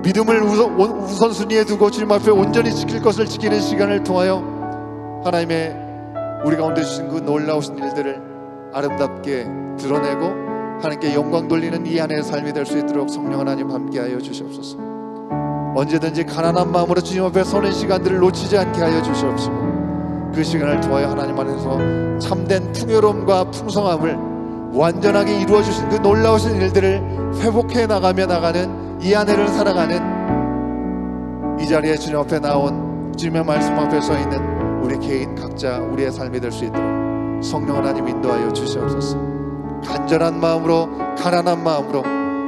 믿음을 우선순위에 두고 주님 앞에 온전히 지킬 것을 지키는 시간을 통하여 하나님의 우리 가운데 주신 그 놀라우신 일들을 아름답게 드러내고 하나님께 영광 돌리는 이 한 해의 삶이 될 수 있도록 성령 하나님 함께하여 주시옵소서. 언제든지 가난한 마음으로 주님 앞에 서는 시간들을 놓치지 않게 하여 주시옵시고, 그 시간을 통하여 하나님 안에서 참된 풍요로움과 풍성함을 완전하게 이루어 주신 그 놀라우신 일들을 회복해 나가는 이 한 해를 살아가는 이 자리에 주님 앞에 나온 주님의 말씀 앞에 서 있는 우리 개인 각자 우리의 삶이 될 수 있도록 성령 하나님 인도하여 주시옵소서. 간절한 마음으로, 가난한 마음으로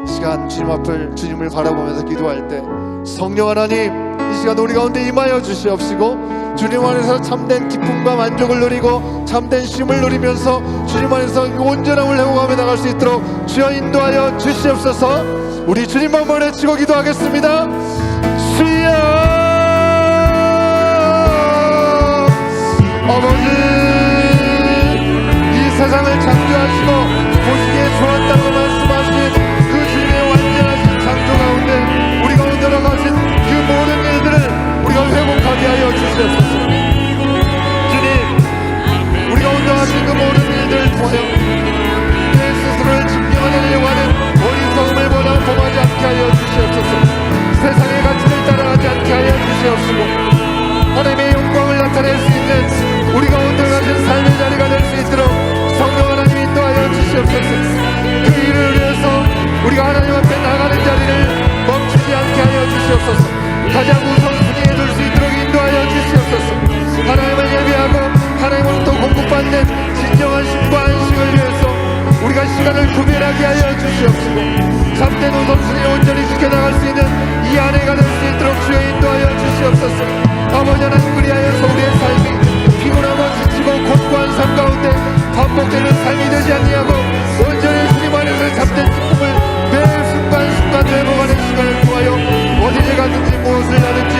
시간 주님을 바라보면서 기도할 때 성령 하나님 이 시간 우리 가운데 임하여 주시옵시고, 주님 안에서 참된 기쁨과 만족을 누리고 참된 쉼을 누리면서 주님 안에서 온전함을 회복하며 나갈 수 있도록 주여 인도하여 주시옵소서. 우리 주님 한번 외치고 기도하겠습니다. 주여 아버지, 이 세상을 창조하시고 보시기에 좋았다고 말씀하신 그 주님의 완전하신 창조 가운데 우리 가운데 나가신 그 모든 일들을 우리가 회복하게 하여 주시옵소서. 주님, 우리 가운데 하신 그 모든 일들을 통하여 내 스스로를 증명하려고 하는 어리석음을 보다 범하지 않게 하여 주시옵소서. 세상의 가치를 따라가지 않게 하여 주시옵시고, 하나님의 영광을 나타낼 수 있는 우리 가운데 가신 삶의 자리가 될 수 있도록 성령 하나님 인도하여 주시옵소서. 그 일을 위해서 우리가 하나님 앞에 나가는 자리를 멈추지 않게 하여 주시옵소서. 가장 우선순위에 둘 수 있도록 인도하여 주시옵소서. 하나님을 예배하고 하나님으로부터 공급받는 진정한 쉼과 안식을 위해서 우리가 시간을 구별하게 하여 주시옵시고, 참된 우선순위에 온전히 지켜나갈 수 있는 이 한 해가 될 수 있도록 주여 인도하여 주시옵소서. 아버지 하나님, 그리하여서 우리의 삶이 피곤하고 지치고 고통한 삶 가운데 반복되는 삶이 되지 아니하고 온전히 주님 안에서 참된 기쁨을 매 순간순간 회복하는 시간을 통하여 어디를 가든지 무엇을 하든지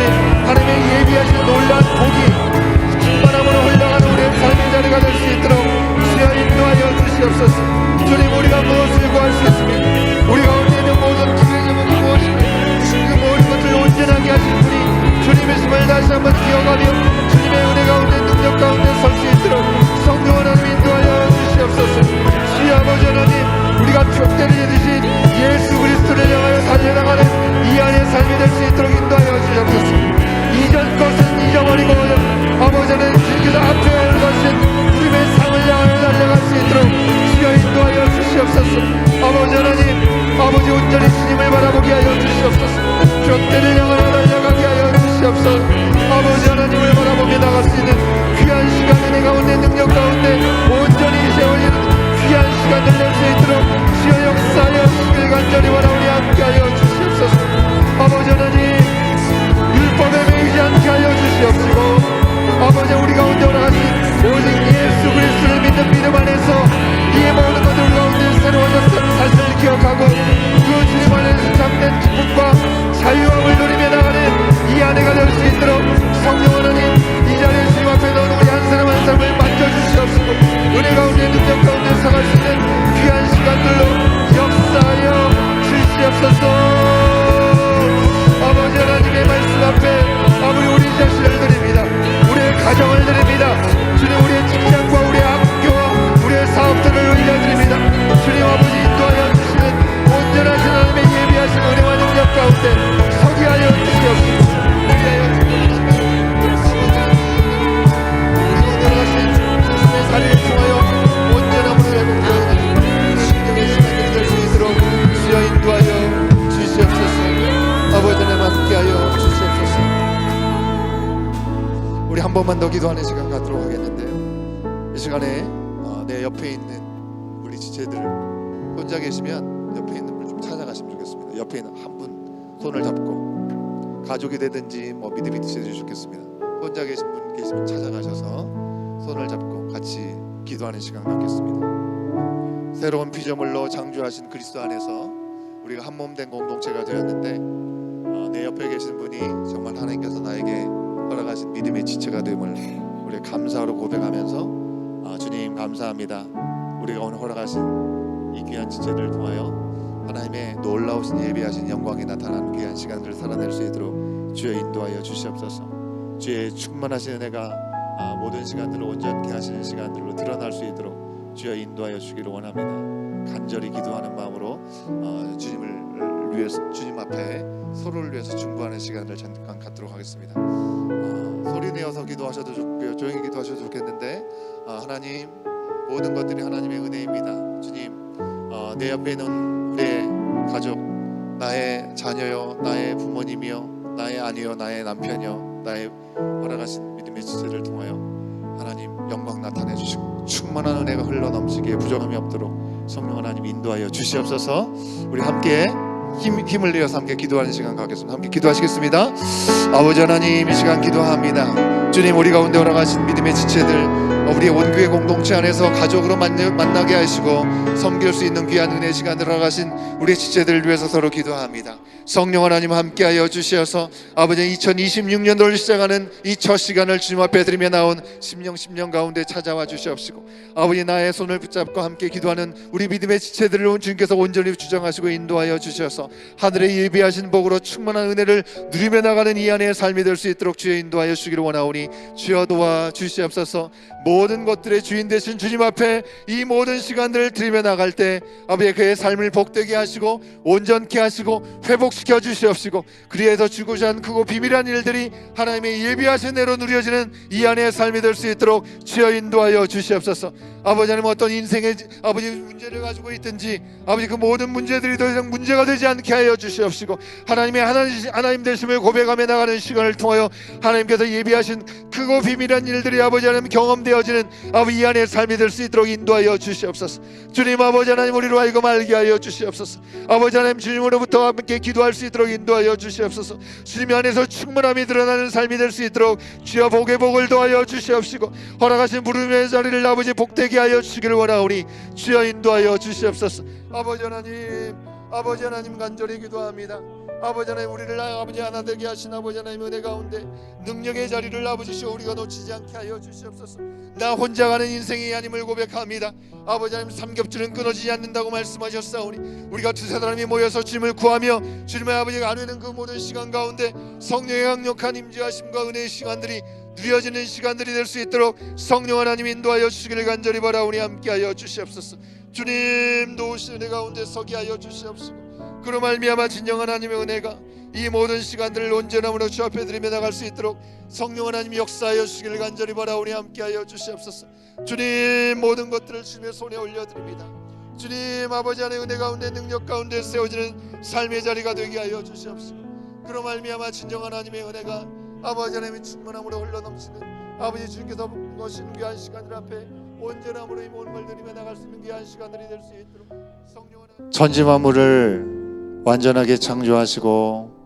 하나님의 예비하신 놀라운 복이 충만함으로 흘러가는 우리의 삶의 자리가 될 수 있도록 주여 인도하여 주시옵소서. 주님, 우리가 무엇을 구할 수 있습니까? 우리 가운데 있는 모든 기회의 제목이 무엇입니까? 그 모든 것을 온전하게 하신 분이 주님이심을 다시 한번 기억하며 주님의 은혜 가운데 능력 가운데 설 수 있도록 성령 하나님 인도하여 주시옵소서. 주여 아버지 하나님, 우리가 표대를 이루신 예수 그리스도를 향하여 달려나가는 이 안의 삶이 될 수 있도록 인도하여 주시옵소서. 이전 것은 잊어버리고 아버지 하나님 주께서 앞에 올라가신 주님의 상을 향하여 달려갈 수 있도록 주여 인도하여 주시옵소서. 아버지 하나님, 아버지 온전히 주님을 바라보게 하여 주시옵소서. 표대를 향하여 달려가게 하여 주시옵소서. 아버지 하나님을 바라보며 나갈 수 있는 귀한 시간, 은혜 가운데 능력 가운데 온전히 세워지는 귀한 시간을 낼 수 있도록 주여 역사하여 주시길 간절히 원하오니 함께하여 주시옵소서. 아버지 하나님, 율법에 매이지 않게 하여 주시옵시고, 아버지 우리 가운데 오라하신 오직 예수 그리스도를 믿는 믿음 안에서 이 모든 것들 가운데 새로워졌다는 사실을 기억하고 그 주님 안에서 참된 기쁨과 자유함을 누리며 나가는 이 한 해가 될 수 있도록 성령 하나님 이 자리에 주님 앞에 넣은 우리 한 사람 한 사람을 만져주시옵시고, 은혜 가운데 능력 가운데 사갈 수 있는 귀한 시간들로 역사하여 주시옵소서. 아버지 하나님의 말씀 앞에 아버지 우리 자신을 드립니다. 우리의 가정을 드립니다. 주님, 우리의 직장과 우리의 학교와 우리의 사업들을 올려드립니다. 주님 아버지 인도하여 주시는 온전하신 하나님의 예비하신 은혜와 능력 가운데 서게 하여 주시옵소서. 살을 통하여 온전함으로 회복되어지는 신경의 시간이 될 수 있도록 주여 인도하여 주시옵소서. 아버지 하나님 함께하여 주시옵소서. 우리 한 번만 더 기도하는 시간 갖도록 하겠는데요, 이 시간에 내 옆에 있는 우리 지체들 혼자 계시면 옆에 있는 분 좀 찾아가시면 좋겠습니다. 옆에 있는 한 분 손을 잡고, 가족이 되든지 믿음이 되셔도 좋겠습니다. 혼자 계신 분 계시면 찾아가셔서 손을 잡고 같이 기도하는 시간 갖겠습니다. 새로운 피조물로 창조하신 그리스도 안에서 우리가 한 몸 된 공동체가 되었는데 내 옆에 계신 분이 정말 하나님께서 나에게 허락하신 믿음의 지체가 됨을 우리가 감사로 고백하면서 주님 감사합니다. 우리가 오늘 허락하신 이 귀한 지체를 통하여 하나님의 놀라우신 예비하신 영광이 나타나는 귀한 시간들을 살아낼 수 있도록 주여 인도하여 주시옵소서. 주의 충만하신 은혜가 모든 시간들을 온전케 하시는 시간들로 드러날 수 있도록 주여 인도하여 주기를 원합니다. 간절히 기도하는 마음으로 주님을 위해서, 주님 앞에 서로를 위해서 중보하는 시간을 잠깐 갖도록 하겠습니다. 소리 내어서 기도하셔도 좋고요, 조용히 기도하셔도 좋겠는데 하나님, 모든 것들이 하나님의 은혜입니다. 주님, 내 옆에 있는 우리의 가족, 나의 자녀요, 나의 부모님이요, 나의 아내요, 나의 남편이요, 나의 허락하신 믿음의 지체를 통하여 하나님 영광 나타내 주시고 충만한 은혜가 흘러넘치기에 부족함이 없도록 성령 하나님 인도하여 주시옵소서. 우리 함께 힘을 내어서 함께 기도하는 시간 갖겠습니다. 함께 기도하시겠습니다. 아버지 하나님, 이 시간 기도합니다. 주님, 우리 가운데 허락하신 믿음의 지체들, 우리의 원교회 공동체 안에서 가족으로 만나게 하시고 섬길 수 있는 귀한 은혜 시간을 허락하신 우리의 지체들을 위해서 서로 기도합니다. 성령 하나님 함께하여 주시어서 아버지 2026년도를 시작하는 이 첫 시간을 주님 앞에 드리며 나온 심령 가운데 찾아와 주시옵시고 아버지, 나의 손을 붙잡고 함께 기도하는 우리 믿음의 지체들을 주님께서 온전히 주장하시고 인도하여 주셔서 하늘에 예비하신 복으로 충만한 은혜를 누리며 나가는 이 안의 삶이 될 수 있도록 주여 인도하여 주기를 원하오니 주여 도와 주시옵소서. 모든 것들의 주인 되신 주님 앞에 이 모든 시간들을 드리며 나갈 때 아버지, 그의 삶을 복되게 하시고 온전케 하시고 회복시켜 주시옵시고 그리해서 주고자 한 크고 비밀한 일들이 하나님의 예비하신 대로 누려지는 이 안의 삶이 될 수 있도록 주여 인도하여 주시옵소서. 아버지 하나님, 어떤 인생의 아버지 문제를 가지고 있든지 아버지 그 모든 문제들이 더 이상 문제가 되지 않게 하여 주시옵시고 하나님의 하나님 되심을 고백하며 나가는 시간을 통하여 하나님께서 예비하신 크고 비밀한 일들이 아버지 하나님 경험되어지는 아버지 이 안의 삶이 될 수 있도록 인도하여 주시옵소서. 주님, 아버지 하나님, 우리로 하여금 알게 하여 주시옵소서. 아버지 하나님, 주님으로부터 함께 기도할 수 있도록 인도하여 주시옵소서. 주님 안에서 충만함이 드러나는 삶이 될 수 있도록 주여 복의 복을 더하여 주시옵시고 허락하신 부름의 자리를 아버지 복되게 하여 주시기를 원하오니 주여 인도하여 주시옵소서. 아버지 하나님 간절히 기도합니다. 아버지 하나님, 우리를 아버지 하나 되게 하신 아버지 하나님 은혜 가운데 능력의 자리를 아버지시오 우리가 놓치지 않게 하여 주시옵소서. 나 혼자 가는 인생이 아님을 고백합니다. 아버지 하나님, 삼겹줄은 끊어지지 않는다고 말씀하셨사오니 우리가 두세 사람이 모여서 주님을 구하며 주님의 아버지가 안위는 그 모든 시간 가운데 성령의 강력한 임재하심과 은혜의 시간들이 누려지는 시간들이 될 수 있도록 성령 하나님 인도하여 주시기를 간절히 바라오니 함께하여 주시옵소서. 주님 도우신 은혜 가운데 서게 하여 주시옵시고 그로 말미암아 진정 하나님의 은혜가 이 모든 시간들을 온전함으로 주 앞에 드리며 나갈 수 있도록 성령 하나님 역사하여 주시기를 간절히 바라오니 함께하여 주시옵소서. 주님, 모든 것들을 주님의 손에 올려드립니다. 주님, 아버지 하나님의 은혜 가운데 능력 가운데 세워지는 삶의 자리가 되게 하여 주시옵시고 그로 말미암아 진정 하나님의 은혜가 아버지 하나님의 충만함으로 흘러넘치는 아버지 주님께서 거신 귀한 시간들 앞에 온전함으로 이 모든 걸 드리며 나갈 수 있는 귀한 시간들이 될 수 있도록 성령 하나님, 천지 만물을 완전하게 창조하시고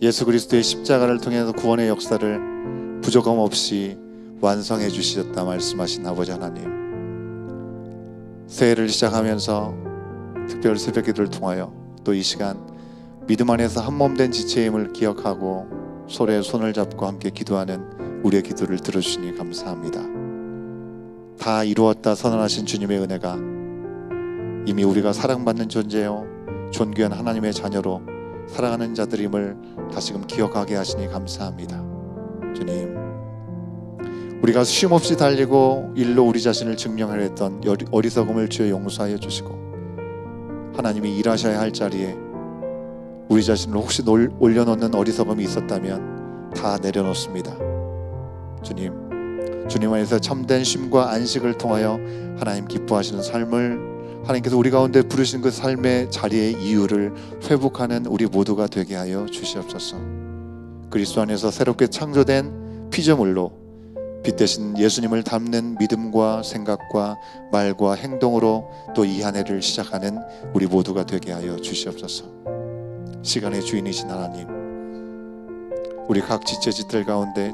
예수 그리스도의 십자가를 통해서 구원의 역사를 부족함 없이 완성해 주셨다 말씀하신 아버지 하나님, 새해를 시작하면서 특별 새벽 기도를 통하여 또 이 시간 믿음 안에서 한 몸 된 지체임을 기억하고 서로의 손을 잡고 함께 기도하는 우리의 기도를 들어주시니 감사합니다. 다 이루었다 선언하신 주님의 은혜가 이미 우리가 사랑받는 존재요 존귀한 하나님의 자녀로 살아가는 자들임을 다시금 기억하게 하시니 감사합니다. 주님, 우리가 쉼없이 달리고 일로 우리 자신을 증명하려 했던 어리석음을 주여 용서하여 주시고 하나님이 일하셔야 할 자리에 우리 자신을 혹시 올려놓는 어리석음이 있었다면 다 내려놓습니다. 주님 안에서 참된 쉼과 안식을 통하여 하나님 기뻐하시는 삶을 하나님께서 우리 가운데 부르신 그 삶의 자리의 이유를 회복하는 우리 모두가 되게 하여 주시옵소서. 그리스도 안에서 새롭게 창조된 피조물로 빛 대신 예수님을 담는 믿음과 생각과 말과 행동으로 또 이 한 해를 시작하는 우리 모두가 되게 하여 주시옵소서. 시간의 주인이신 하나님, 우리 각 지체들 가운데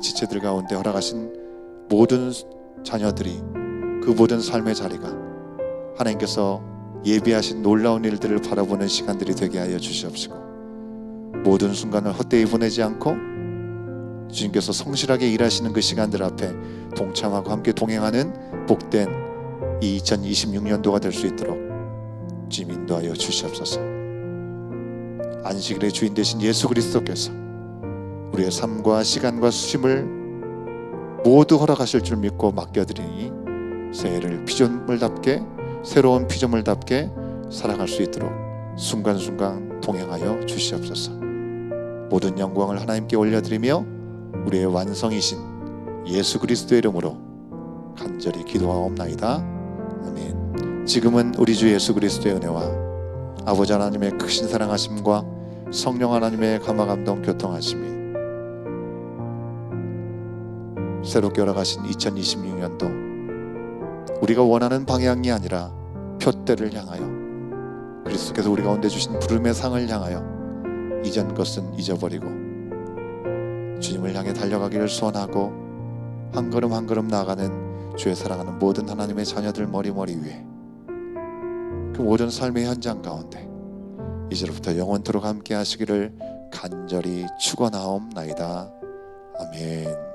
허락하신 모든 자녀들이 그 모든 삶의 자리가 하나님께서 예비하신 놀라운 일들을 바라보는 시간들이 되게 하여 주시옵시고, 모든 순간을 헛되이 보내지 않고 주님께서 성실하게 일하시는 그 시간들 앞에 동참하고 함께 동행하는 복된 이 2026년도가 될 수 있도록 주님 인도하여 주시옵소서. 안식일의 주인 되신 예수 그리스도께서 우리의 삶과 시간과 수심을 모두 허락하실 줄 믿고 맡겨드리니 새해를 피조물답게, 새로운 피조물답게 살아갈 수 있도록 순간순간 동행하여 주시옵소서. 모든 영광을 하나님께 올려드리며 우리의 완성이신 예수 그리스도의 이름으로 간절히 기도하옵나이다. 아멘. 지금은 우리 주 예수 그리스도의 은혜와 아버지 하나님의 크신 사랑하심과 성령 하나님의 감화감동 교통하심이 새롭게 열어가신 2026년도 우리가 원하는 방향이 아니라 표대를 향하여, 그리스도께서 우리 가운데 주신 부름의 상을 향하여 이전 것은 잊어버리고 주님을 향해 달려가기를 소원하고 한 걸음 한 걸음 나아가는 주의 사랑하는 모든 하나님의 자녀들 머리머리 위에 그 모든 삶의 현장 가운데 이제부터 영원토록 함께 하시기를 간절히 축원하옵나이다. 아멘.